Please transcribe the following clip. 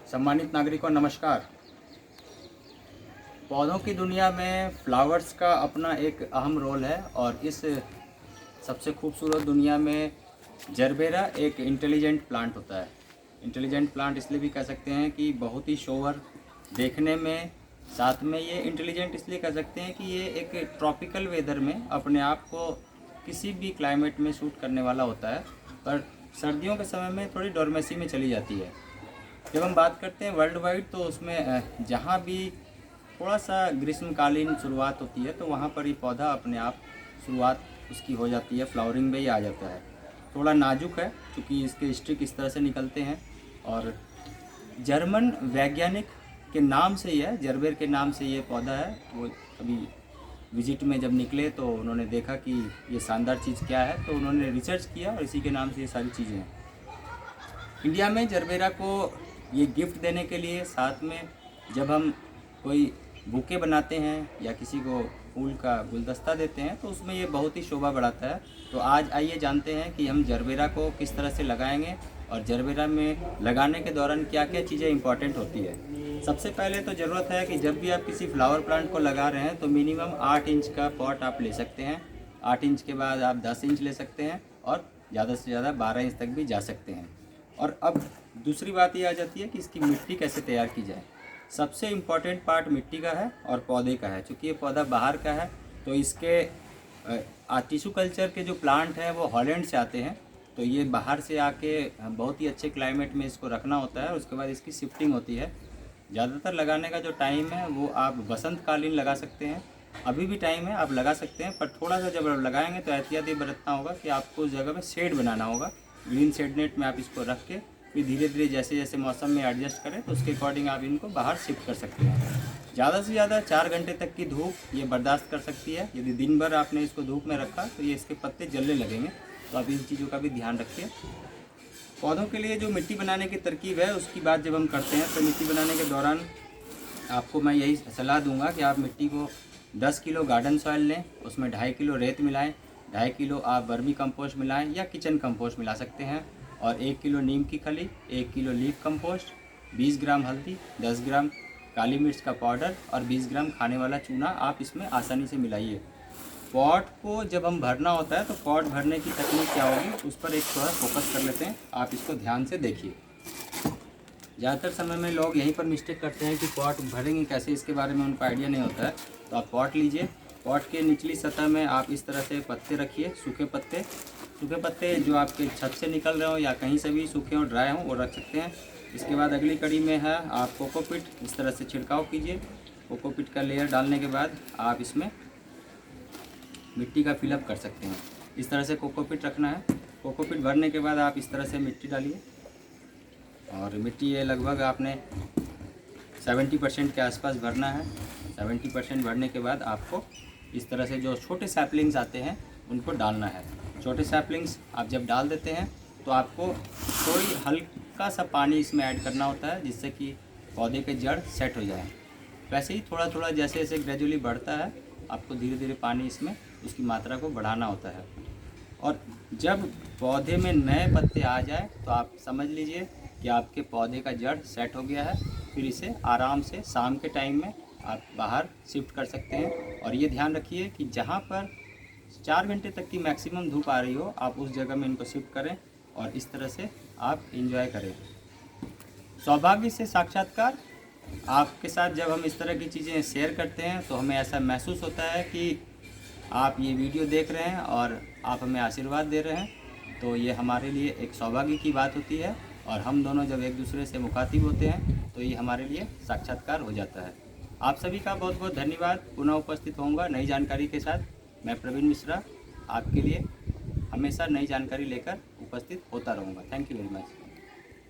सम्मानित नागरिकों नमस्कार। पौधों की दुनिया में फ्लावर्स का अपना एक अहम रोल है और इस सबसे खूबसूरत दुनिया में जरबेरा एक इंटेलिजेंट प्लांट होता है। इंटेलिजेंट प्लांट इसलिए भी कह सकते हैं कि बहुत ही शोवर देखने में, साथ में ये इंटेलिजेंट इसलिए कह सकते हैं कि ये एक ट्रॉपिकल वेदर में अपने आप को किसी भी क्लाइमेट में सूट करने वाला होता है, पर सर्दियों के समय में थोड़ी डोरमेसी में चली जाती है। जब हम बात करते हैं वर्ल्ड वाइड तो उसमें जहाँ भी थोड़ा सा ग्रीष्मकालीन शुरुआत होती है तो वहाँ पर ही पौधा अपने आप शुरुआत उसकी हो जाती है, फ्लावरिंग में ही आ जाता है। थोड़ा नाजुक है क्योंकि इसके स्टिक इस तरह से निकलते हैं और जर्मन वैज्ञानिक के नाम से ही है, जरबेर के नाम से ये पौधा है। वो अभी विजिट में जब निकले तो उन्होंने देखा कि ये शानदार चीज़ क्या है, तो उन्होंने रिसर्च किया और इसी के नाम से ये सारी चीज़ें हैं। इंडिया में जरबेरा को ये गिफ्ट देने के लिए, साथ में जब हम कोई बुके बनाते हैं या किसी को फूल का गुलदस्ता देते हैं तो उसमें ये बहुत ही शोभा बढ़ाता है। तो आज आइए जानते हैं कि हम जरबेरा को किस तरह से लगाएंगे और जरबेरा में लगाने के दौरान क्या क्या चीज़ें इंपॉर्टेंट होती है। सबसे पहले तो ज़रूरत है कि जब भी आप किसी फ्लावर प्लांट को लगा रहे हैं तो मिनिमम 8 इंच का पॉट आप ले सकते हैं। 8 इंच के बाद आप 10 इंच ले सकते हैं और ज़्यादा से ज़्यादा 12 इंच तक भी जा सकते हैं। और अब दूसरी बात ये आ जाती है कि इसकी मिट्टी कैसे तैयार की जाए। सबसे इम्पॉर्टेंट पार्ट मिट्टी का है और पौधे का है। चूँकि ये पौधा बाहर का है तो इसके टिश्यू कल्चर के जो प्लांट हैं वो हॉलैंड से आते हैं, तो ये बाहर से आके बहुत ही अच्छे क्लाइमेट में इसको रखना होता है। उसके बाद इसकी शिफ्टिंग होती है। ज़्यादातर लगाने का जो टाइम है वो आप बसंतकालीन लगा सकते हैं। अभी भी टाइम है, आप लगा सकते हैं, पर थोड़ा सा जब लगाएंगे तो एहतियात ये बरतना होगा कि आपको उस जगह में शेड बनाना होगा। ग्रीन शेड नेट में आप इसको रख के फिर धीरे धीरे जैसे जैसे मौसम में एडजस्ट करें तो उसके अकॉर्डिंग आप इनको बाहर शिफ्ट कर सकते हैं। ज़्यादा से ज़्यादा 4 घंटे तक की धूप ये बर्दाश्त कर सकती है। यदि दिन भर आपने इसको धूप में रखा तो ये इसके पत्ते जलने लगेंगे, तो आप इन चीज़ों का भी ध्यान रखिए। पौधों के लिए जो मिट्टी बनाने की तरकीब है उसकी बात जब हम करते हैं तो मिट्टी बनाने के दौरान आपको मैं यही सलाह दूंगा कि आप मिट्टी को 10 किलो गार्डन सॉइल लें, उसमें 2.5 किलो रेत मिलाएं, 2.5 किलो आप वर्मी कंपोस्ट मिलाएं या किचन कंपोस्ट मिला सकते हैं, और 1 किलो नीम की खली, 1 किलो लीफ कंपोस्ट, 20 ग्राम हल्दी, 10 ग्राम काली मिर्च का पाउडर और 20 ग्राम खाने वाला चूना आप इसमें आसानी से मिलाइए। पॉट को जब हम भरना होता है तो पॉट भरने की तकनीक क्या होगी उस पर एक थोड़ा फोकस कर लेते हैं। आप इसको ध्यान से देखिए। ज़्यादातर समय में लोग यहीं पर मिस्टेक करते हैं कि पॉट भरेंगे कैसे, इसके बारे में उनको आइडिया नहीं होता है। तो आप पॉट लीजिए, पॉट के निचली सतह में आप इस तरह से पत्ते रखिए, सूखे पत्ते जो आपके छत से निकल रहे हो या कहीं से भी सूखे और ड्राई हों वो रख सकते हैं। इसके बाद अगली कड़ी में है आप कोकोपीट इस तरह से छिड़काव कीजिए। कोकोपीट का लेयर डालने के बाद आप इसमें मिट्टी का फिलअप कर सकते हैं। इस तरह से कोकोपीट रखना है। कोकोपीट भरने के बाद आप इस तरह से मिट्टी डालिए और मिट्टी ये लगभग आपने 70% के आसपास भरना है। 70% भरने के बाद आपको इस तरह से जो छोटे सैपलिंग्स आते हैं उनको डालना है। छोटे सैपलिंग्स आप जब डाल देते हैं तो आपको थोड़ी हल्का सा पानी इसमें ऐड करना होता है जिससे कि पौधे के जड़ सेट हो जाए। वैसे ही थोड़ा थोड़ा जैसे जैसे ग्रेजुअली बढ़ता है आपको धीरे धीरे पानी इसमें उसकी मात्रा को बढ़ाना होता है। और जब पौधे में नए पत्ते आ जाए तो आप समझ लीजिए कि आपके पौधे का जड़ सेट हो गया है। फिर इसे आराम से शाम के टाइम में आप बाहर शिफ्ट कर सकते हैं। और ये ध्यान रखिए कि जहाँ पर 4 घंटे तक की मैक्सिमम धूप आ रही हो आप उस जगह में इनको शिफ्ट करें और इस तरह से आप एंजॉय करें। सौभाग्य से साक्षात्कार। आपके साथ जब हम इस तरह की चीज़ें शेयर करते हैं तो हमें ऐसा महसूस होता है कि आप ये वीडियो देख रहे हैं और आप हमें आशीर्वाद दे रहे हैं, तो ये हमारे लिए एक सौभाग्य की बात होती है। और हम दोनों जब एक दूसरे से मुखातिब होते हैं तो ये हमारे लिए साक्षात्कार हो जाता है। आप सभी का बहुत बहुत धन्यवाद। पुनः उपस्थित होऊंगा नई जानकारी के साथ। मैं प्रवीण मिश्रा आपके लिए हमेशा नई जानकारी लेकर उपस्थित होता रहूँगा। Thank you very much.